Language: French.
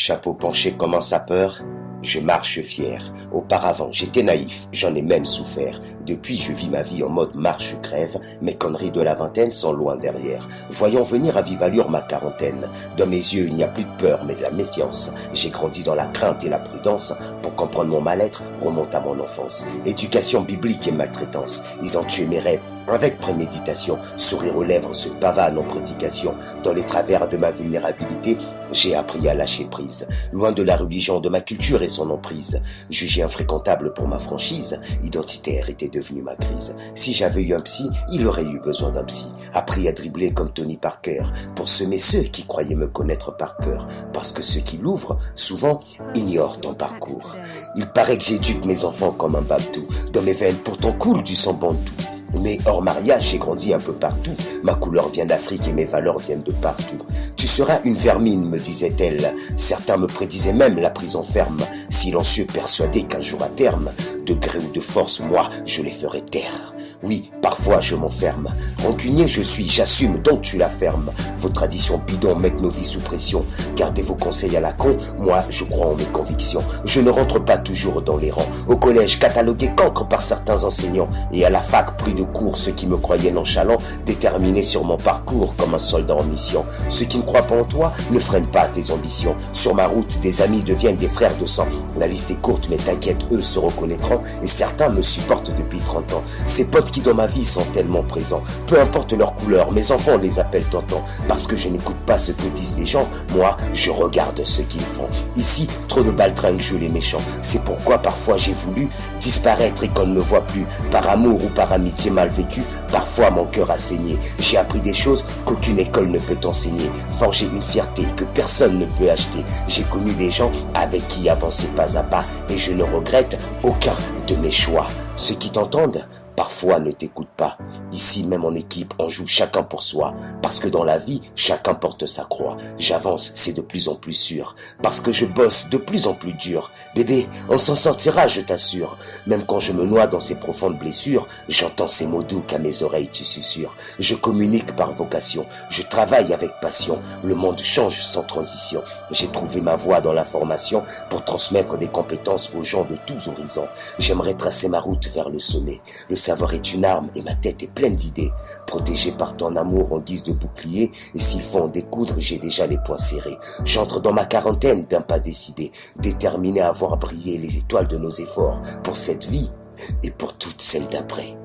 Chapeau penché comme un sapeur, je marche fier. Auparavant, j'étais naïf, j'en ai même souffert. Depuis, je vis ma vie en mode marche-crève. Mes conneries de la vingtaine sont loin derrière. Voyant venir à vive allure ma quarantaine. Dans mes yeux, il n'y a plus de peur, mais de la méfiance. J'ai grandi dans la crainte et la prudence. Pour comprendre mon mal-être, remonte à mon enfance. Éducation biblique et maltraitance. Ils ont tué mes rêves. Avec préméditation, sourire aux lèvres, se pavane en prédication. Dans les travers de ma vulnérabilité, j'ai appris à lâcher prise. Loin de la religion, de ma culture et son emprise. Jugé infréquentable pour ma franchise, identitaire était devenu ma crise. Si j'avais eu un psy, il aurait eu besoin d'un psy. Appris à dribbler comme Tony Parker, pour semer ceux qui croyaient me connaître par cœur. Parce que ceux qui l'ouvrent, souvent, ignorent ton parcours. Il paraît que j'éduque mes enfants comme un babtou. Dans mes veines, pourtant coule du sang bantou. Mais hors mariage, j'ai grandi un peu partout. Ma couleur vient d'Afrique et mes valeurs viennent de partout. Tu seras une vermine, me disait-elle. Certains me prédisaient même la prison ferme. Silencieux, persuadé qu'un jour à terme, de gré ou de force, moi, je les ferai taire. Oui, parfois je m'enferme. Rancunier je suis, j'assume, donc tu la fermes. Vos traditions bidons mettent nos vies sous pression. Gardez vos conseils à la con, moi je crois en mes convictions. Je ne rentre pas toujours dans les rangs. Au collège, catalogué cancre par certains enseignants. Et à la fac, pris de cours, ceux qui me croyaient nonchalant, déterminés sur mon parcours comme un soldat en mission. Ceux qui ne croient pas en toi ne freinent pas tes ambitions. Sur ma route, des amis deviennent des frères de sang. La liste est courte, mais t'inquiète, eux se reconnaîtront. Et certains me supportent depuis 30 ans. Ces potes qui dans ma vie sont tellement présents. Peu importe leur couleur, mes enfants les appellent tonton. Parce que je n'écoute pas ce que disent les gens, moi, je regarde ce qu'ils font. Ici, trop de baltringues jouent les méchants. C'est pourquoi parfois j'ai voulu disparaître et qu'on ne me voit plus. Par amour ou par amitié mal vécue, parfois mon cœur a saigné. J'ai appris des choses qu'aucune école ne peut enseigner. Forger une fierté que personne ne peut acheter. J'ai connu des gens avec qui avancer pas à pas et je ne regrette aucun de mes choix. Ceux qui t'entendent parfois ne t'écoute pas. Ici, même en équipe, on joue chacun pour soi. Parce que dans la vie, chacun porte sa croix. J'avance, c'est de plus en plus sûr. Parce que je bosse de plus en plus dur. Bébé, on s'en sortira, je t'assure. Même quand je me noie dans ces profondes blessures, j'entends ces mots doux qu'à mes oreilles tu susurres. Je communique par vocation. Je travaille avec passion. Le monde change sans transition. J'ai trouvé ma voie dans la formation pour transmettre des compétences aux gens de tous horizons. J'aimerais tracer ma route vers le sommet. Le savoir est une arme et ma tête est pleine d'idées. Protégé par ton amour en guise de bouclier, et s'il faut en découdre, j'ai déjà les poings serrés. J'entre dans ma quarantaine d'un pas décidé, déterminé à voir briller les étoiles de nos efforts pour cette vie et pour toutes celles d'après.